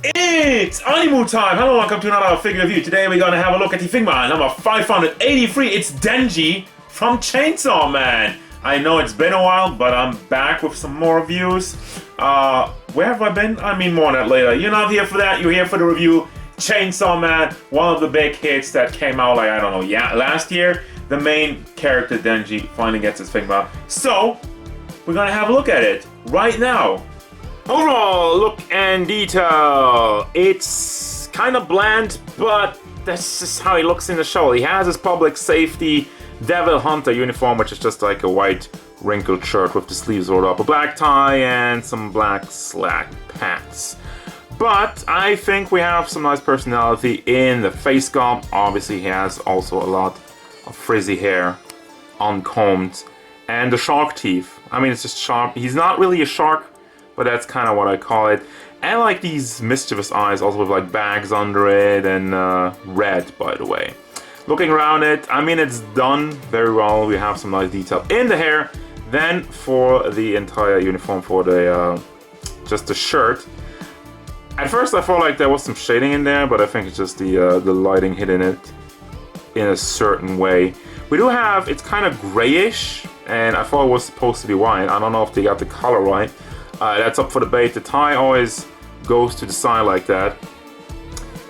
It's ANIMU time! Hello, welcome to another figure review. Today we're gonna have a look at the figma number 583. It's Denji from Chainsaw Man. I know it's been a while, but I'm back with some more reviews. Where have I been? I mean, more on that later. You're not here for that, you're here for the review. Chainsaw Man, one of the big hits that came out, like, I don't know, yeah, last year. The main character, Denji, finally gets his figma. So, we're gonna have a look at it right now. Overall, look and detail. It's kind of bland, but that's just how he looks in the show. He has his public safety Devil Hunter uniform, which is just like a white wrinkled shirt with the sleeves rolled up, a black tie, and some black slack pants. But I think we have some nice personality in the face sculpt. Obviously, he has also a lot of frizzy hair, uncombed, and the shark teeth. I mean, it's just sharp. He's not really a shark, but that's kind of what I call it. And like these mischievous eyes, also with like bags under it, and red, by the way. Looking around it, I mean, it's done very well. We have some nice detail in the hair. Then for the entire uniform, for the just the shirt. At first I felt like there was some shading in there, but I think it's just the lighting hitting it in a certain way. We do have, it's kind of grayish, and I thought it was supposed to be white. I don't know if they got the color right. That's up for debate. The tie always goes to the side like that.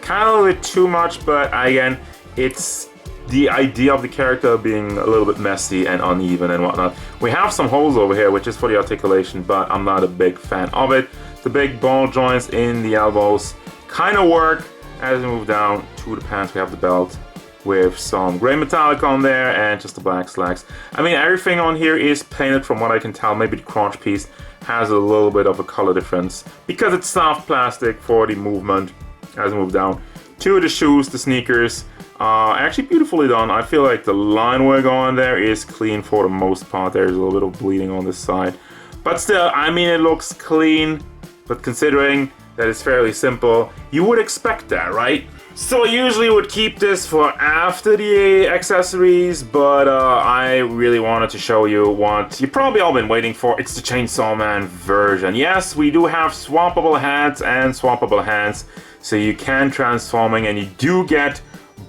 Kind of a bit too much, but again, it's the idea of the character being a little bit messy and uneven and whatnot. We have some holes over here, which is for the articulation, but I'm not a big fan of it. The big ball joints in the elbows kind of work. As we move down to the pants, we have the belt with some gray metallic on there and just the black slacks. I mean, everything on here is painted from what I can tell. Maybe the crotch piece has a little bit of a color difference because it's soft plastic for the movement. As we move down to the shoes, the sneakers, actually beautifully done. I feel like the line work on there is clean for the most part. There's a little bit of bleeding on this side, but still, I mean, it looks clean. But considering that it's fairly simple, you would expect that, right? So I usually would keep this for after the accessories, but I really wanted to show you what you've probably all been waiting for. It's the Chainsaw Man version. Yes, we do have swappable hats and swappable hands, so you can transforming, and you do get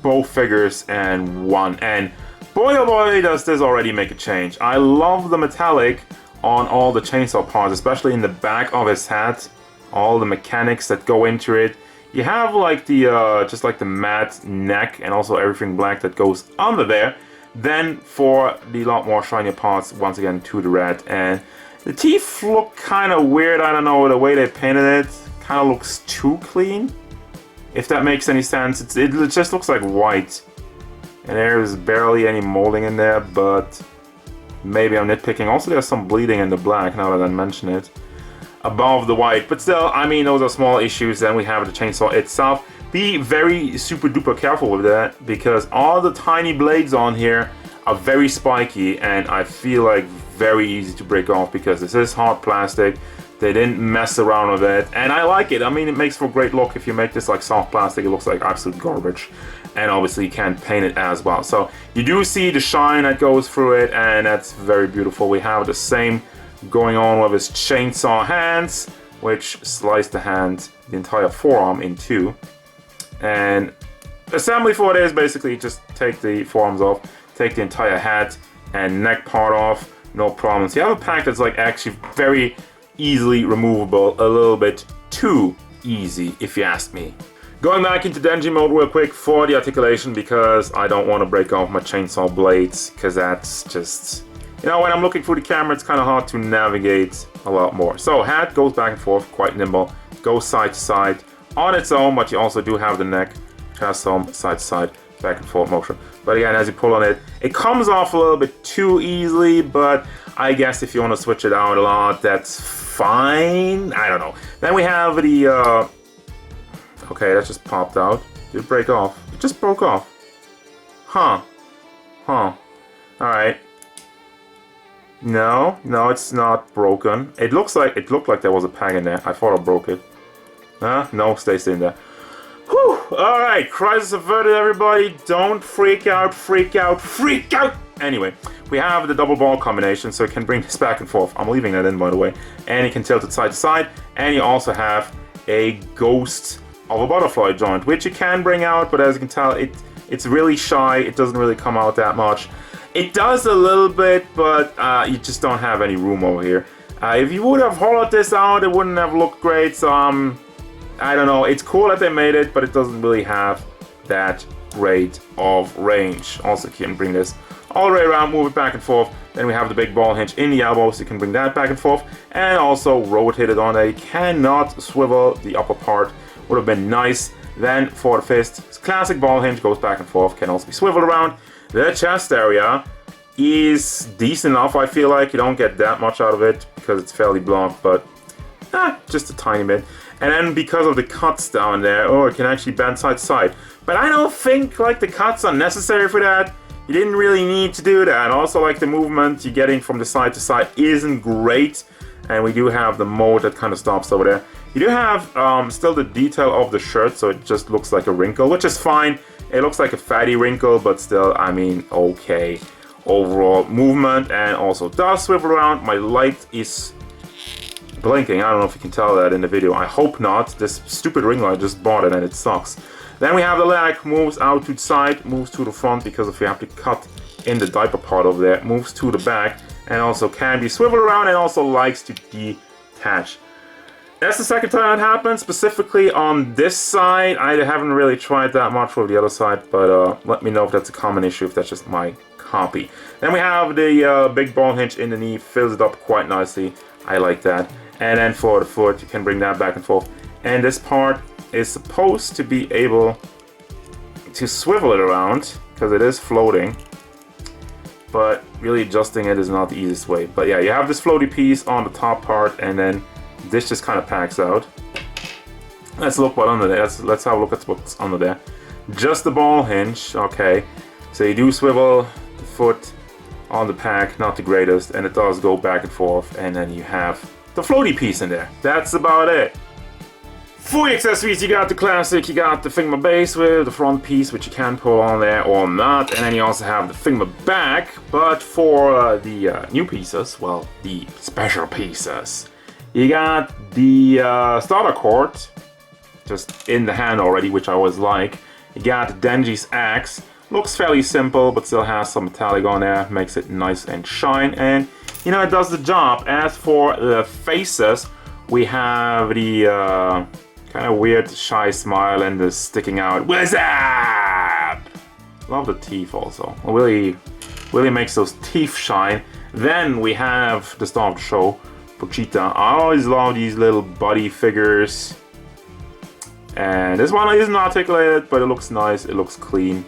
both figures and one. And boy oh boy, does this already make a change. I love the metallic on all the chainsaw parts, especially in the back of his hat. All the mechanics that go into it. You have like the just like the matte neck and also everything black that goes under there. Then for the lot more shiny parts, once again to the red. And the teeth look kind of weird. I don't know, the way they painted it kind of looks too clean, if that makes any sense. It just looks like white, and there's barely any molding in there, but maybe I'm nitpicking. Also, there's some bleeding in the black, now that I mention it, above the white. But still, I mean, those are small issues. Then we have the chainsaw itself. Be very super duper careful with that, because all the tiny blades on here are very spiky, and I feel like very easy to break off, because this is hard plastic. They didn't mess around with it, and I like it. I mean, it makes for a great look. If you make this like soft plastic, it looks like absolute garbage. And obviously you can paint it as well. So you do see the shine that goes through it, and that's very beautiful. We have the same going on with his chainsaw hands, which slice the hand, the entire forearm in two. And assembly for it is basically just take the forearms off, take the entire hat and neck part off, no problems. You have a pack that's like actually very easily removable, a little bit too easy if you ask me. Going back into Denji mode real quick for the articulation, because I don't want to break off my chainsaw blades, because that's just, you know, when I'm looking through the camera, it's kind of hard to navigate a lot more. So hat goes back and forth, quite nimble, goes side to side on its own, but you also do have the neck, which has some side to side, back and forth motion. But again, as you pull on it, it comes off a little bit too easily, but I guess if you want to switch it out a lot, that's fine. I don't know. Then we have the, okay, that just popped out. Did it break off? It just broke off. Huh. Alright. No, it's not broken. It looked like there was a peg in there. I thought I broke it. No, stays in there. Whew! Alright, crisis averted, everybody. Don't freak out. Anyway, we have the double ball combination, so it can bring this back and forth. I'm leaving that in, by the way. And you can tilt it side to side. And you also have a ghost of a butterfly joint, which you can bring out, but as you can tell, it's really shy. It doesn't really come out that much. It does a little bit, but you just don't have any room over here. If you would have hollowed this out, it wouldn't have looked great, so I don't know. It's cool that they made it, but it doesn't really have that great of range. Also, you can bring this all the way around, move it back and forth. Then we have the big ball hinge in the elbow, so you can bring that back and forth, and also rotate it on there. You cannot swivel the upper part, would have been nice. Then for the fist, it's classic ball hinge, goes back and forth, can also be swiveled around. The chest area is decent enough, I feel like. You don't get that much out of it because it's fairly blocked, but just a tiny bit. And then because of the cuts down there, oh, it can actually bend side to side. But I don't think like the cuts are necessary for that. You didn't really need to do that. Also, like the movement you're getting from the side to side isn't great. And we do have the mode that kind of stops over there. You do have still the detail of the shirt, so it just looks like a wrinkle, which is fine. It looks like a fatty wrinkle, but still, I mean, okay. Overall movement, and also does swivel around. My light is blinking. I don't know if you can tell that in the video. I hope not. This stupid ring light just bought it and it sucks. Then we have the leg, moves out to the side, moves to the front because if you have to cut in the diaper part over there, moves to the back, and also can be swiveled around and also likes to detach. That's the second time it happened, specifically on this side. I haven't really tried that much with the other side, but let me know if that's a common issue, if that's just my copy. Then we have the big ball hinge in the knee, fills it up quite nicely. I like that. And then for the foot, you can bring that back and forth. And this part is supposed to be able to swivel it around because it is floating, but really adjusting it is not the easiest way. But yeah, you have this floaty piece on the top part, and then this just kind of packs out. Let's look what under there. Let's have a look at what's under there. Just the ball hinge, okay. So you do swivel the foot on the pack, not the greatest, and it does go back and forth, and then you have the floaty piece in there. That's about it. For the accessories, you got the classic, you got the Figma base with the front piece, which you can pull on there or not, and then you also have the Figma back. But for the new pieces, well, the special pieces, you got the starter cord, just in the hand already, which I always like. You got Denji's axe, looks fairly simple, but still has some metallic on there, makes it nice and shine, and you know, it does the job. As for the faces, we have the kind of weird shy smile and the sticking out "What's up?" Love the teeth also. Really makes those teeth shine. Then we have the star of the show, Pochita. I always love these little buddy figures. And this one isn't articulated, but it looks nice, it looks clean.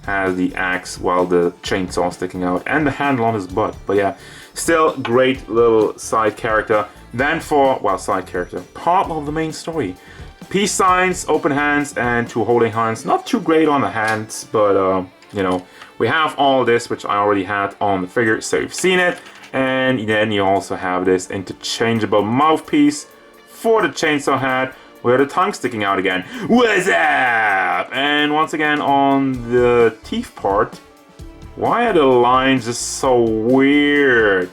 Has the axe while the chainsaw sticking out and the handle on his butt. But yeah, still great little side character. Then for, well, side character, part of the main story. Peace signs, open hands, and two holding hands. Not too great on the hands, but you know, we have all this, which I already had on the figure, so you've seen it. And then you also have this interchangeable mouthpiece for the chainsaw head, with the tongue sticking out again. What's up? And once again on the teeth part, why are the lines just so weird?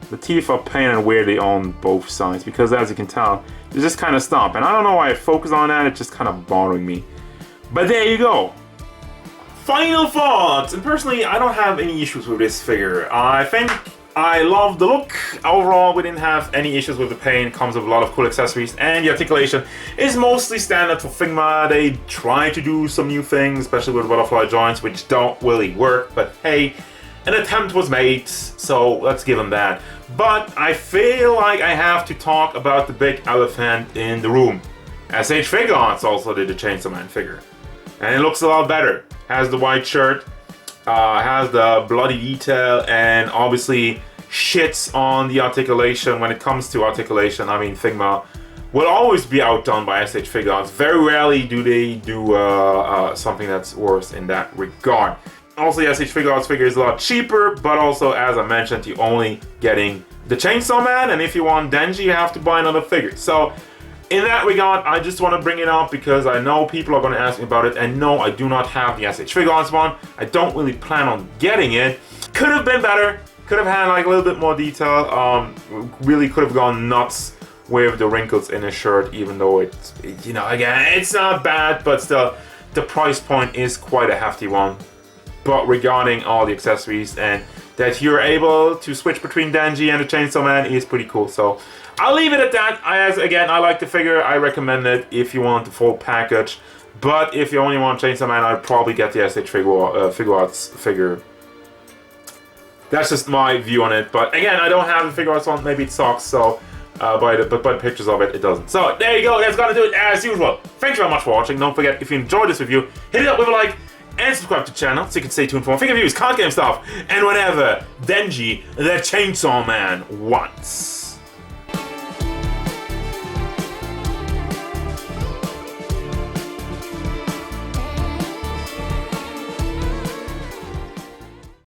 The teeth are Payne and weirdly on both sides, because as you can tell, they just kind of stop. And I don't know why I focus on that, it's just kind of bothering me. But there you go. Final thoughts. And personally, I don't have any issues with this figure. I think I love the look. Overall, we didn't have any issues with the Payne. Comes with a lot of cool accessories, and the articulation is mostly standard for Figma. They try to do some new things, especially with butterfly joints, which don't really work, but hey, an attempt was made, so let's give them that. But I feel like I have to talk about the big elephant in the room. SH Figures also did the chainsawman figure, and it looks a lot better. Has the white shirt, has the bloody detail, and obviously shits on the articulation. When it comes to articulation, I mean, Figma will always be outdone by SH Figures. Very rarely do they do something that's worse in that regard. Also, the SH Figures figure is a lot cheaper, but also, as I mentioned, you're only getting the Chainsaw Man, and if you want Denji, you have to buy another figure. So, in that regard, I just want to bring it up because I know people are going to ask me about it, and no, I do not have the SH Figures one. I don't really plan on getting it. Could have been better. Could have had like a little bit more detail. Really could have gone nuts with the wrinkles in his shirt, even though it's, you know, again, it's not bad, but still, the price point is quite a hefty one. But regarding all the accessories and that you're able to switch between Denji and the Chainsaw Man is pretty cool. So I'll leave it at that. Again, I like the figure. I recommend it if you want the full package. But if you only want Chainsaw Man, I'd probably get the SH Figuarts figure. That's just my view on it. But again, I don't have the Figuarts one. Maybe it sucks. So by the pictures of it, it doesn't. So there you go. That's gonna do it as usual. Thank you very much for watching. Don't forget, if you enjoyed this review, hit it up with a like and subscribe to the channel so you can stay tuned for more figure reviews, card game stuff, and whatever Denji the Chainsaw Man wants.